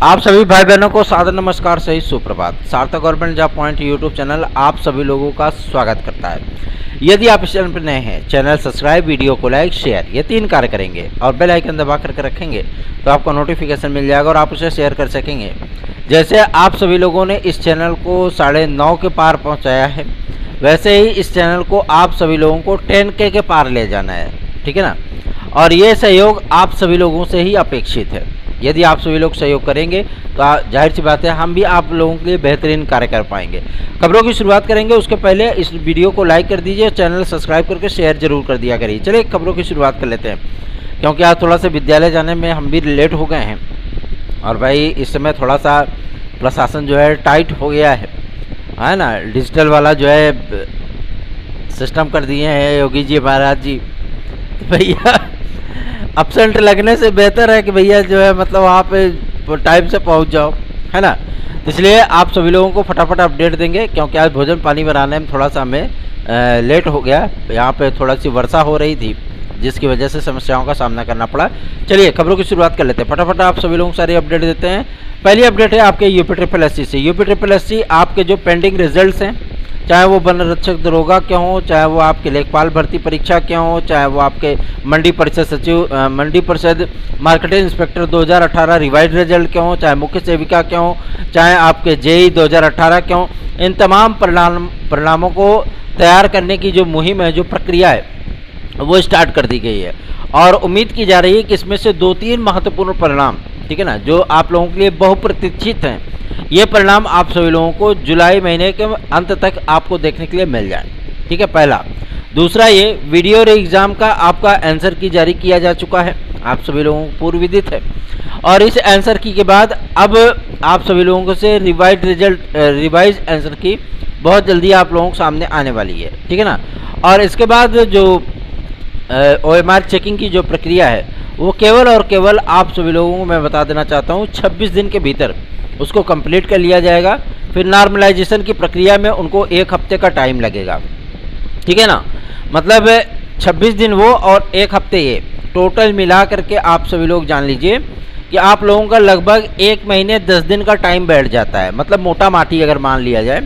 आप सभी भाई बहनों को सादर नमस्कार सही सुप्रभात। सार्थक government job point YouTube channel आप सभी लोगों का स्वागत करता है। यदि आप इस चैनल पर नए हैं, चैनल सब्सक्राइब, वीडियो को लाइक, शेयर ये 3 कार्य करेंगे और बेल आइकन दबा करके रखेंगे तो आपको नोटिफिकेशन मिल जाएगा और आप उसे शेयर कर सकेंगे। जैसे आप सभी लोगों ने इस चैनल को 9.5 के पार पहुँचाया है, वैसे ही इस चैनल को आप सभी लोगों को 10K के पार ले जाना है, ठीक है ना। और ये सहयोग आप सभी लोगों से ही अपेक्षित है। यदि आप सभी लोग सहयोग करेंगे तो जाहिर सी बात है हम भी आप लोगों के लिए बेहतरीन कार्य कर पाएंगे। खबरों की शुरुआत करेंगे उसके पहले इस वीडियो को लाइक कर दीजिए, चैनल सब्सक्राइब करके शेयर जरूर कर दिया करिए। चलिए खबरों की शुरुआत कर लेते हैं, क्योंकि आज थोड़ा सा विद्यालय जाने में हम भी लेट हो गए हैं और भाई इस समय थोड़ा सा प्रशासन जो है टाइट हो गया है ना। डिजिटल वाला जो है सिस्टम कर दिए हैं योगी जी महाराज जी। तो भैया अपसेंट लगने से बेहतर है कि भैया जो है मतलब वहाँ पे टाइम से पहुँच जाओ, है ना। इसलिए आप सभी लोगों को फटाफट अपडेट देंगे, क्योंकि आज भोजन पानी बनाने में थोड़ा सा हमें लेट हो गया। यहाँ पे थोड़ा सी वर्षा हो रही थी जिसकी वजह से समस्याओं का सामना करना पड़ा। चलिए खबरों की शुरुआत कर लेते हैं, फटाफट आप सभी लोगों को सारी अपडेट देते हैं। पहली अपडेट है आपके UPSSC से। UPSSC आपके जो पेंडिंग रिजल्ट्स हैं, चाहे वो वन रक्षक दरोगा के हों, चाहे वो आपके लेखपाल भर्ती परीक्षा के हों, चाहे वो आपके मंडी परिषद सचिव मंडी परिषद मार्केटिंग इंस्पेक्टर 2018 रिवाइज रिजल्ट के हों, चाहे मुख्य सेविका के हों, चाहे आपके JEE 2018 के हों, इन तमाम परिणामों को तैयार करने की जो मुहिम है, जो प्रक्रिया है, वो स्टार्ट कर दी गई है। और उम्मीद की जा रही है कि इसमें से 2-3 महत्वपूर्ण परिणाम, ठीक है ना, जो आप लोगों के लिए बहुप्रतीक्षित हैं, ये परिणाम आप सभी लोगों को जुलाई महीने के अंत तक आपको देखने के लिए मिल जाए, ठीक है, पहला। दूसरा, ये वीडियो एग्ज़ाम का आपका आंसर की जारी किया जा चुका है, आप सभी लोगों को पूर्व विदित है। और इस आंसर की के बाद अब आप सभी लोगों को से रिवाइज आंसर की बहुत जल्दी आप लोगों के सामने आने वाली है, ठीक है ना। और इसके बाद जो OMR चेकिंग की जो प्रक्रिया है वो केवल और केवल आप सभी लोगों को मैं बता देना चाहता हूँ 26 दिन के भीतर उसको कंप्लीट कर लिया जाएगा। फिर नॉर्मलाइजेशन की प्रक्रिया में उनको 1 हफ्ते का टाइम लगेगा, ठीक है ना। मतलब 26 दिन वो और 1 हफ्ते ये, टोटल मिला करके आप सभी लोग जान लीजिए कि आप लोगों का लगभग 1 महीने 10 दिन का टाइम बैठ जाता है। मतलब मोटा माटी अगर मान लिया जाए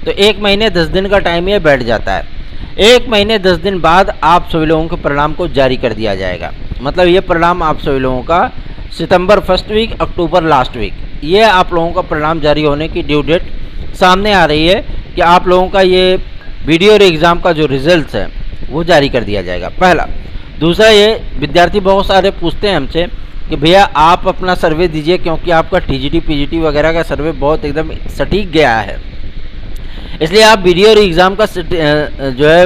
तो 1 महीने 10 दिन का टाइम ये बैठ जाता है। 1 महीने 10 दिन बाद आप सभी लोगों के परिणाम को जारी कर दिया जाएगा। मतलब ये परिणाम आप सभी लोगों का सितंबर फर्स्ट वीक, अक्टूबर लास्ट वीक, ये आप लोगों का परिणाम जारी होने की ड्यू डेट सामने आ रही है कि आप लोगों का ये वीडियो एग्ज़ाम का जो रिजल्ट्स है वो जारी कर दिया जाएगा, पहला। दूसरा, ये विद्यार्थी बहुत सारे पूछते हैं हमसे कि भैया आप अपना सर्वे दीजिए, क्योंकि आपका TGT PGT वगैरह का सर्वे बहुत एकदम सटीक गया है, इसलिए आप वीडियो एग्ज़ाम का जो है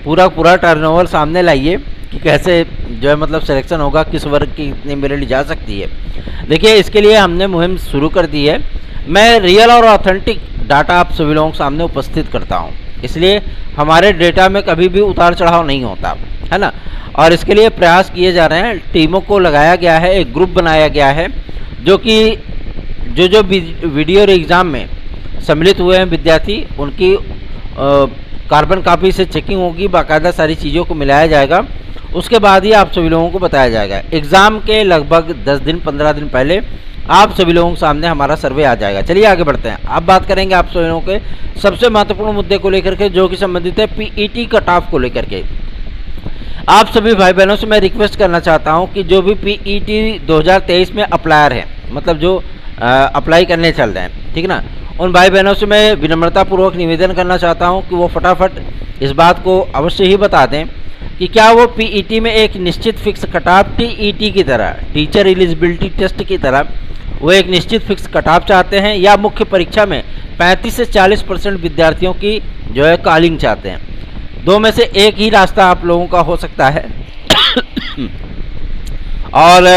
पूरा टर्नओवर सामने लाइए कि कैसे जो है मतलब सिलेक्शन होगा, किस वर्ग की कितनी मेरिट जा सकती है। देखिए, इसके लिए हमने मुहिम शुरू कर दी है। मैं रियल और ऑथेंटिक डाटा आप सभी लोगों के सामने उपस्थित करता हूं, इसलिए हमारे डेटा में कभी भी उतार चढ़ाव नहीं होता, है ना। और इसके लिए प्रयास किए जा रहे हैं, टीमों को लगाया गया है, एक ग्रुप बनाया गया है जो कि जो वीडियो एग्ज़ाम में सम्मिलित हुए हैं विद्यार्थी, उनकी कार्बन कॉपी से चेकिंग होगी, बाकायदा सारी चीज़ों को मिलाया जाएगा। उसके बाद ही आप सभी लोगों को बताया जाएगा। एग्ज़ाम के लगभग 10 दिन 15 दिन पहले आप सभी लोगों के सामने हमारा सर्वे आ जाएगा। चलिए आगे बढ़ते हैं। अब बात करेंगे आप सभी लोगों के सबसे महत्वपूर्ण मुद्दे को लेकर के, जो कि संबंधित है PET कट ऑफ को लेकर के। आप सभी भाई बहनों से मैं रिक्वेस्ट करना चाहता हूँ कि जो भी PET 2023 में अप्लायर हैं, मतलब जो अप्लाई करने चल रहे हैं, ठीक है ना, उन भाई बहनों से मैं विनम्रतापूर्वक निवेदन करना चाहता हूं कि वो फटाफट इस बात को अवश्य ही बता दें कि क्या वो PET में एक निश्चित फिक्स कटऑफ TET की तरह, टीचर एलिजिबिलिटी टेस्ट की तरह, वो एक निश्चित फिक्स कटऑफ चाहते हैं, या मुख्य परीक्षा में 35 से 40% विद्यार्थियों की जो है कॉलिंग चाहते हैं। दो में से एक ही रास्ता आप लोगों का हो सकता है। और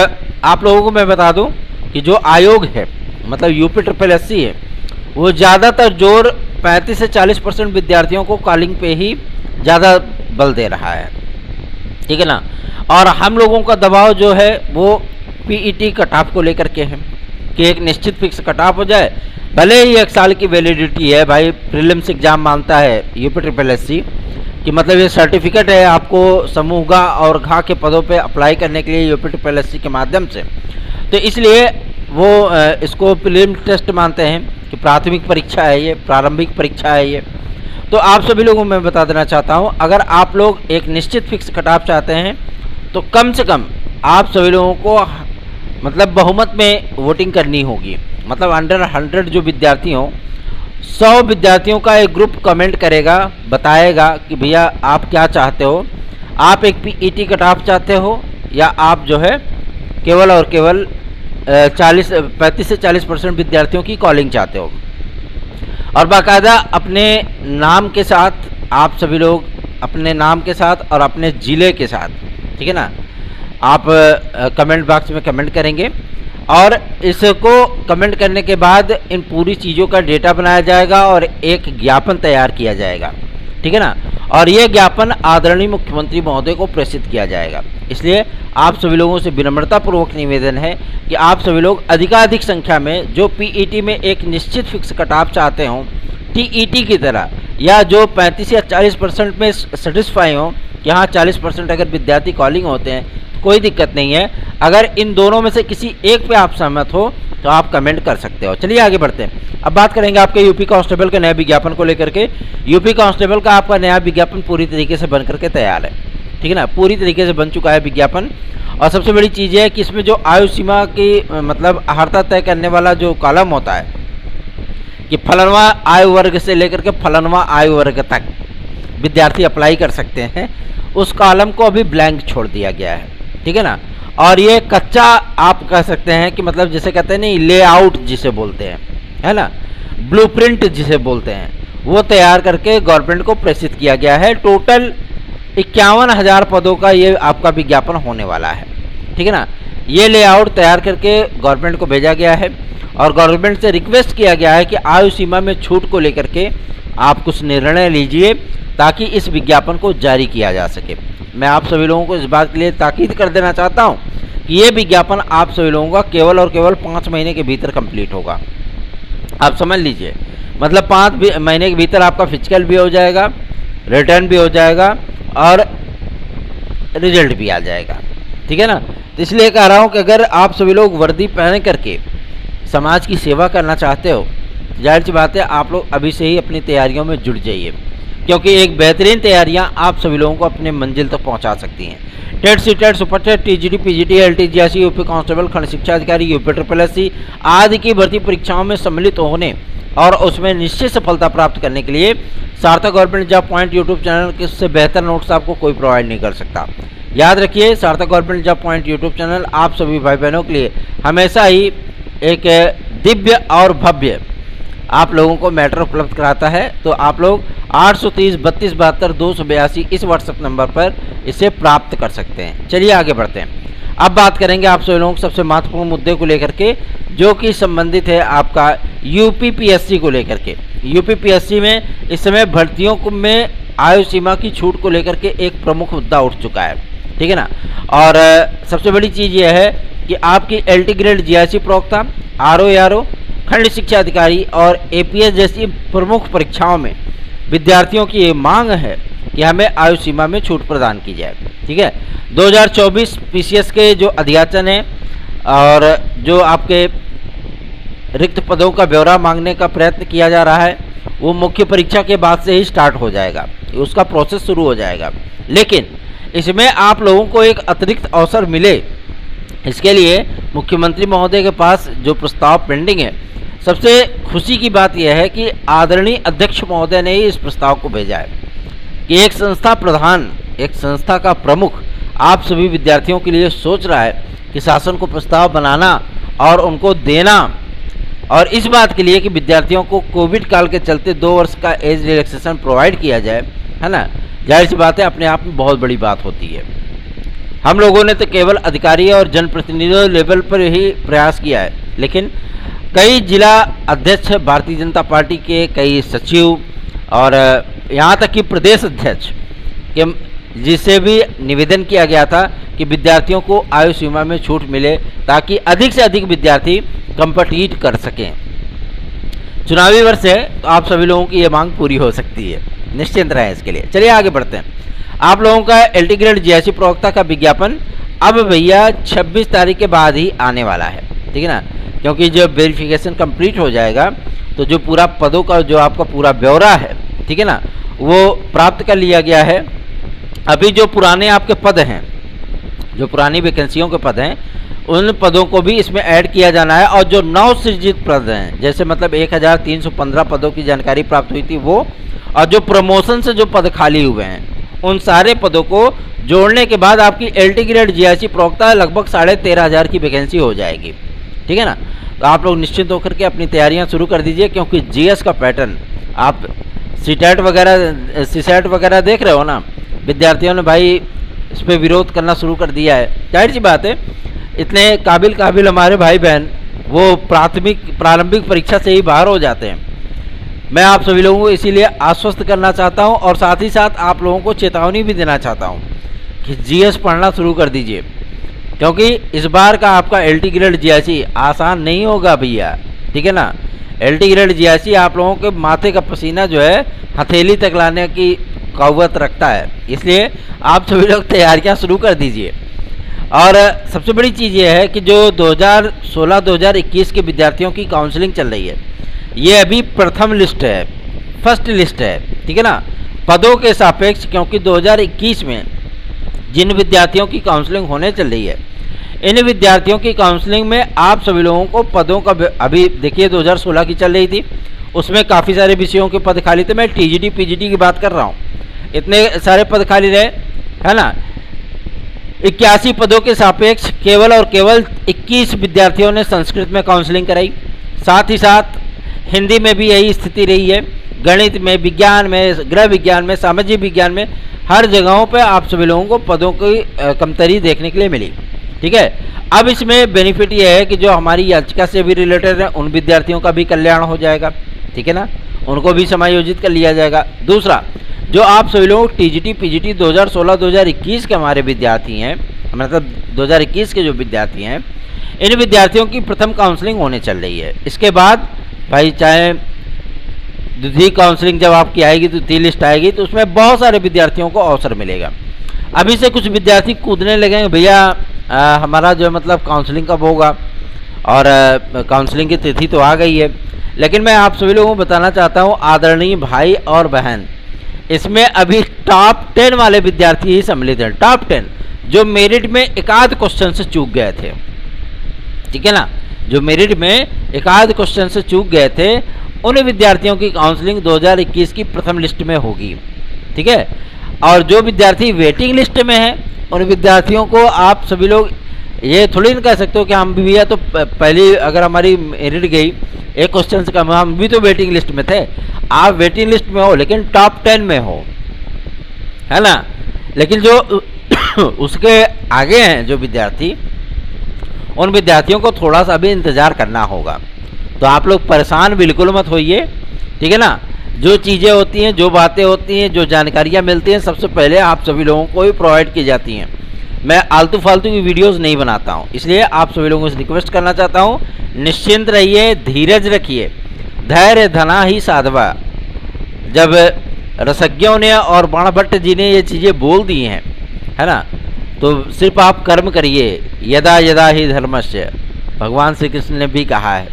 आप लोगों को मैं बता दूं कि जो आयोग है, मतलब UPSSC है, वो ज़्यादातर जोर 35 से 40% विद्यार्थियों को कॉलिंग पे ही ज़्यादा बल दे रहा है, ठीक है ना। और हम लोगों का दबाव जो है वो PET कट ऑफ को लेकर के है कि एक निश्चित फिक्स कट ऑफ हो जाए। भले ही 1 साल की वैलिडिटी है, भाई प्रीलिम्स एग्जाम मानता है UPSSC कि मतलब ये सर्टिफिकेट है आपको समूह ग और घ के पदों पे अप्लाई करने के लिए UPSSC के माध्यम से। तो इसलिए वो इसको प्रीलिम टेस्ट मानते हैं कि प्राथमिक परीक्षा है, ये प्रारंभिक परीक्षा है ये। तो आप सभी लोगों को मैं बता देना चाहता हूँ, अगर आप लोग एक निश्चित फिक्स कट ऑफ चाहते हैं तो कम से कम आप सभी लोगों को मतलब बहुमत में वोटिंग करनी होगी। मतलब अंडर 100 जो विद्यार्थी हों, 100 विद्यार्थियों का एक ग्रुप कमेंट करेगा, बताएगा कि भैया आप क्या चाहते हो, आप एक पीईटी कट ऑफ चाहते हो या आप जो है केवल और केवल 35 से 40% विद्यार्थियों की कॉलिंग चाहते हो। और बाकायदा अपने नाम के साथ आप सभी लोग अपने नाम के साथ और अपने ज़िले के साथ, ठीक है ना, आप कमेंट बॉक्स में कमेंट करेंगे और इसको कमेंट करने के बाद इन पूरी चीज़ों का डेटा बनाया जाएगा और एक ज्ञापन तैयार किया जाएगा, ठीक है ना। और ये ज्ञापन आदरणीय मुख्यमंत्री महोदय को प्रेषित किया जाएगा। इसलिए आप सभी लोगों से विनम्रतापूर्वक निवेदन है कि आप सभी लोग अधिकाधिक संख्या में जो पीईटी में एक निश्चित फिक्स कट ऑफ चाहते हों, टीईटी की तरह, या जो 35 या 40% में सेटिस्फाई हों कि हाँ 40% अगर विद्यार्थी कॉलिंग होते हैं कोई दिक्कत नहीं है। अगर इन दोनों में से किसी एक पे आप सहमत हो तो आप कमेंट कर सकते हो। चलिए आगे बढ़ते हैं। अब बात करेंगे आपके यूपी कांस्टेबल के नए विज्ञापन को लेकर के। यूपी कांस्टेबल का आपका नया विज्ञापन पूरी तरीके से बन करके तैयार है, ठीक है ना, पूरी तरीके से बन चुका है विज्ञापन। और सबसे बड़ी चीज़ है कि इसमें जो आयु सीमा की मतलब अर्हता तय करने वाला जो कॉलम होता है कि फलनवा आयु वर्ग से लेकर के फलनवा आयु वर्ग तक विद्यार्थी अप्लाई कर सकते हैं, उस कॉलम को अभी ब्लैंक छोड़ दिया गया है, ठीक है ना। और ये कच्चा आप कह सकते हैं कि मतलब जिसे कहते हैं नहीं, लेआउट जिसे बोलते हैं, है ना, ब्लूप्रिंट जिसे बोलते हैं, वो तैयार करके गवर्नमेंट को प्रेषित किया गया है। टोटल 51,000 पदों का ये आपका विज्ञापन होने वाला है, ठीक है ना। ये लेआउट तैयार करके गवर्नमेंट को भेजा गया है और गवर्नमेंट से रिक्वेस्ट किया गया है कि आयु सीमा में छूट को लेकर के आप कुछ निर्णय लीजिए ताकि इस विज्ञापन को जारी किया जा सके। मैं आप सभी लोगों को इस बात के लिए ताकीद कर देना चाहता हूं कि ये विज्ञापन आप सभी लोगों का केवल और केवल 5 महीने के भीतर कंप्लीट होगा। आप समझ लीजिए, मतलब 5 महीने के भीतर आपका फिजिकल भी हो जाएगा, रिटर्न भी हो जाएगा और रिजल्ट भी आ जाएगा, ठीक है ना। तो इसलिए कह रहा हूँ कि अगर आप सभी लोग वर्दी पहन करके समाज की सेवा करना चाहते हो, जाहिर सी बात है आप लोग अभी से ही अपनी तैयारियों में जुट जाइए, क्योंकि एक बेहतरीन तैयारियां आप सभी लोगों को अपने मंजिल तक पहुंचा सकती हैं। TET, CTET, super TET, TGT, PGT, LTGSC, UP constable, खंड शिक्षा अधिकारी, यूपी SSSC आदि की भर्ती परीक्षाओं में सम्मिलित होने और उसमें निश्चित सफलता प्राप्त करने के लिए सार्थक government job point YouTube channel से बेहतर नोट्स आपको कोई प्रोवाइड नहीं कर सकता। याद रखिए, सार्थक government job point YouTube channel आप सभी भाई बहनों के लिए हमेशा ही एक दिव्य और भव्य आप लोगों को मैटर उपलब्ध कराता है। तो आप लोग 830 32 72 282 इस व्हाट्सएप नंबर पर इसे प्राप्त कर सकते हैं। चलिए आगे बढ़ते हैं। अब बात करेंगे आप सभी लोगों को सबसे महत्वपूर्ण मुद्दे को लेकर के, जो कि संबंधित है आपका यूपीपीएससी को लेकर के। यूपीपीएससी में इस समय भर्तियों में आयु सीमा की छूट को लेकर के एक प्रमुख मुद्दा उठ चुका है, ठीक है ना। और सबसे बड़ी चीज़ यह है कि आपकी एलटी ग्रेड जीआईसी प्रवक्ता, आरओ, खंड शिक्षा अधिकारी और एपीएस जैसी प्रमुख परीक्षाओं में विद्यार्थियों की ये मांग है कि हमें आयु सीमा में छूट प्रदान की जाए, ठीक है। 2024 पीसीएस के जो अध्याचन हैं और जो आपके रिक्त पदों का ब्यौरा मांगने का प्रयत्न किया जा रहा है, वो मुख्य परीक्षा के बाद से ही स्टार्ट हो जाएगा, उसका प्रोसेस शुरू हो जाएगा। लेकिन इसमें आप लोगों को एक अतिरिक्त अवसर मिले, इसके लिए मुख्यमंत्री महोदय के पास जो प्रस्ताव पेंडिंग है, सबसे खुशी की बात यह है कि आदरणीय अध्यक्ष महोदय ने ही इस प्रस्ताव को भेजा है कि एक संस्था प्रधान, एक संस्था का प्रमुख आप सभी विद्यार्थियों के लिए सोच रहा है कि शासन को प्रस्ताव बनाना और उनको देना, और इस बात के लिए कि विद्यार्थियों को कोविड काल के चलते 2 वर्ष का एज रिलैक्सेशन प्रोवाइड किया जाए, है ना। जाहिर सी बात है, अपने आप में बहुत बड़ी बात होती है। हम लोगों ने तो केवल अधिकारी और जनप्रतिनिधियों लेवल पर ही प्रयास किया है, लेकिन कई जिला अध्यक्ष, भारतीय जनता पार्टी के कई सचिव और यहाँ तक कि प्रदेश अध्यक्ष के जिसे भी निवेदन किया गया था कि विद्यार्थियों को आयु सीमा में छूट मिले ताकि अधिक से अधिक विद्यार्थी कम्पीट कर सकें। चुनावी वर्ष है तो आप सभी लोगों की ये मांग पूरी हो सकती है, निश्चिंत रहें इसके लिए। चलिए आगे बढ़ते हैं। आप लोगों का एलटी ग्रेड जीआईसी प्रवक्ता का विज्ञापन अब भैया 26 तारीख के बाद ही आने वाला है, ठीक है ना। क्योंकि जब वेरिफिकेशन कंप्लीट हो जाएगा तो जो पूरा पदों का जो आपका पूरा ब्यौरा है, ठीक है ना, वो प्राप्त कर लिया गया है। अभी जो पुराने आपके पद हैं, जो पुरानी वैकेंसियों के पद हैं, उन पदों को भी इसमें ऐड किया जाना है। और जो नव सृजित पद हैं, जैसे मतलब 1315 पदों की जानकारी प्राप्त हुई थी वो, और जो प्रमोशन से जो पद खाली हुए हैं, उन सारे पदों को जोड़ने के बाद आपकी LT ग्रेड GIC प्रवक्ता लगभग 13,500 की वैकेंसी हो जाएगी, ठीक है ना। तो आप लोग निश्चिंत होकर के अपनी तैयारियां शुरू कर दीजिए, क्योंकि GS का पैटर्न आप CTET वगैरह CSAT वगैरह देख रहे हो ना, विद्यार्थियों ने भाई इस पर विरोध करना शुरू कर दिया है। जाहिर सी बात है, इतने काबिल हमारे भाई बहन वो प्रारंभिक परीक्षा से ही बाहर हो जाते हैं। मैं आप सभी लोगों को इसीलिए आश्वस्त करना चाहता हूं, और साथ ही साथ आप लोगों को चेतावनी भी देना चाहता हूं कि GS पढ़ना शुरू कर दीजिए, क्योंकि इस बार का आपका LT ग्रेड GIC आसान नहीं होगा भैया, ठीक है ना। LT ग्रेड GIC आप लोगों के माथे का पसीना जो है हथेली तक लाने की कौवत रखता है, इसलिए आप सभी लोग तैयारियां शुरू कर दीजिए। और सबसे बड़ी चीज़ ये है कि जो 2016-2021 के विद्यार्थियों की काउंसलिंग चल रही है, ये अभी प्रथम लिस्ट है, फर्स्ट लिस्ट है, ठीक है ना, पदों के सापेक्ष। क्योंकि 2021 में जिन विद्यार्थियों की काउंसलिंग होने चल रही है, इन विद्यार्थियों की काउंसलिंग में आप सभी लोगों को पदों का, अभी देखिए 2016 की चल रही थी, उसमें काफ़ी सारे विषयों के पद खाली थे। मैं TGT PGT की बात कर रहा हूँ, इतने सारे पद खाली रहे, है ना। 81 पदों के सापेक्ष केवल और केवल 21 विद्यार्थियों ने संस्कृत में काउंसलिंग कराई। साथ ही साथ हिंदी में भी यही स्थिति रही है, गणित में, विज्ञान में, गृह विज्ञान में, सामाजिक विज्ञान में, हर जगहों पे आप सभी लोगों को पदों की कमतरी देखने के लिए मिली, ठीक है। अब इसमें बेनिफिट ये है कि जो हमारी याचिका से भी रिलेटेड है, उन विद्यार्थियों का भी कल्याण हो जाएगा, ठीक है ना, उनको भी समायोजित कर लिया जाएगा। दूसरा, जो आप सभी लोग TGT PGT 2016-2021 के हमारे विद्यार्थी हैं, मतलब 2021 के जो विद्यार्थी हैं, इन विद्यार्थियों की प्रथम काउंसलिंग होने चल रही है। इसके बाद भाई चाहे द्वितीय काउंसलिंग जब आपकी आएगी, द्वितीय लिस्ट आएगी, तो उसमें बहुत सारे विद्यार्थियों को अवसर मिलेगा। अभी से कुछ विद्यार्थी कूदने लगेंगे, भैया हमारा जो मतलब काउंसलिंग कब होगा, और काउंसलिंग की तिथि तो आ गई है। लेकिन मैं आप सभी लोगों को बताना चाहता हूँ, आदरणीय भाई और बहन, इसमें अभी टॉप 10 वाले विद्यार्थी ही सम्मिलित हैं। टॉप 10 जो मेरिट में एकाध क्वेश्चन से चूक गए थे, ठीक है ना, जो मेरिट में एकाध क्वेश्चन से चूक गए थे, उन विद्यार्थियों की काउंसलिंग 2021 की प्रथम लिस्ट में होगी, ठीक है। और जो विद्यार्थी वेटिंग लिस्ट में हैं, उन विद्यार्थियों को आप सभी लोग ये थोड़ी ना कह सकते हो कि हम भी भैया तो पहली अगर हमारी मेरिट गई एक क्वेश्चन से कम, हम भी तो वेटिंग लिस्ट में थे। आप वेटिंग लिस्ट में हो लेकिन टॉप 10 में हो, है ना। लेकिन जो उसके आगे हैं जो विद्यार्थी, उन विद्यार्थियों को थोड़ा सा भी इंतज़ार करना होगा। तो आप लोग परेशान बिल्कुल मत होइए, ठीक है ना। जो चीज़ें होती हैं, जो बातें होती हैं, जो जानकारियाँ मिलती हैं, सबसे पहले आप सभी लोगों को ही प्रोवाइड की जाती हैं। मैं आलतू फालतू की वीडियोस नहीं बनाता हूँ, इसलिए आप सभी लोगों से रिक्वेस्ट करना चाहता हूँ, निश्चिंत रहिए, धीरज रखिए, धैर्य धना ही साधवा। जब रसज्ञों ने और बाणभट्ट जी ने ये चीज़ें बोल दी हैं, है ना, तो सिर्फ आप कर्म करिए, यदा यदा ही धर्मस्य, भगवान श्री कृष्ण ने भी कहा है।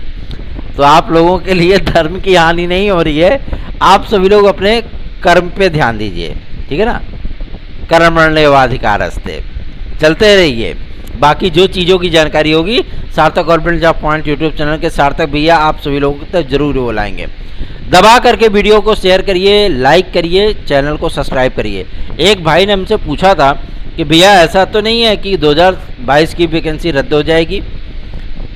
तो आप लोगों के लिए धर्म की हानि नहीं हो रही है, आप सभी लोग अपने कर्म पे ध्यान दीजिए, ठीक है ना। कर्मण्येवाधिकारस्ते, चलते रहिए। बाकी जो चीज़ों की जानकारी होगी सार्थक government job point YouTube channel के सार्थक भैया आप सभी लोगों तक जरूर वो लाएंगे। दबा करके वीडियो को शेयर करिए, लाइक करिए, चैनल को सब्सक्राइब करिए। एक भाई ने हमसे पूछा था कि भैया ऐसा तो नहीं है कि 2022 की वैकेंसी रद्द हो जाएगी,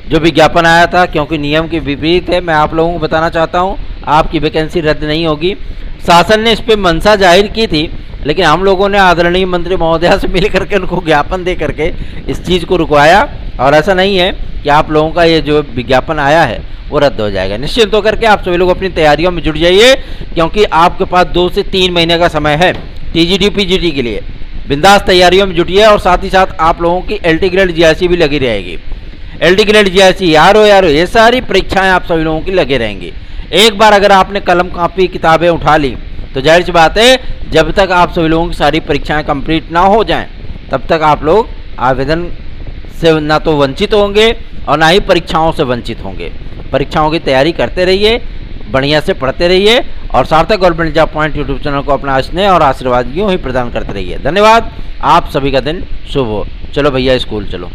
जो विज्ञापन आया था, क्योंकि नियम के विपरीत है। मैं आप लोगों को बताना चाहता हूँ, आपकी वैकेंसी रद्द नहीं होगी। शासन ने इस पर मंशा जाहिर की थी, लेकिन हम लोगों ने आदरणीय मंत्री महोदया से मिल करके उनको ज्ञापन दे करके इस चीज़ को रुकवाया, और ऐसा नहीं है कि आप लोगों का ये जो विज्ञापन आया है वो रद्द हो जाएगा। निश्चिंत होकर के आप सभी लोग अपनी तैयारियों में जुट जाइए, क्योंकि आपके पास 2 से 3 महीने का समय है TGT PGT के लिए। बिंदास तैयारियों में जुटिए, और साथ ही साथ आप लोगों की LT ग्रेड GIC भी लगी रहेगी। LT ग्रेड GIC यारो ये सारी परीक्षाएं आप सभी लोगों की लगे रहेंगी। एक बार अगर आपने कलम कापी किताबें उठा ली तो जाहिर सी बात है, जब तक आप सभी लोगों की सारी परीक्षाएं कंप्लीट ना हो जाएं, तब तक आप लोग आवेदन से ना तो वंचित होंगे, और ना ही परीक्षाओं से वंचित होंगे। परीक्षाओं की तैयारी करते रहिए, बढ़िया से पढ़ते रहिए और सार्थक government job point YouTube channel को अपना स्नेह और आशीर्वाद यूँ ही प्रदान करते रहिए। धन्यवाद। आप सभी का दिन शुभ हो। चलो भैया स्कूल चलो।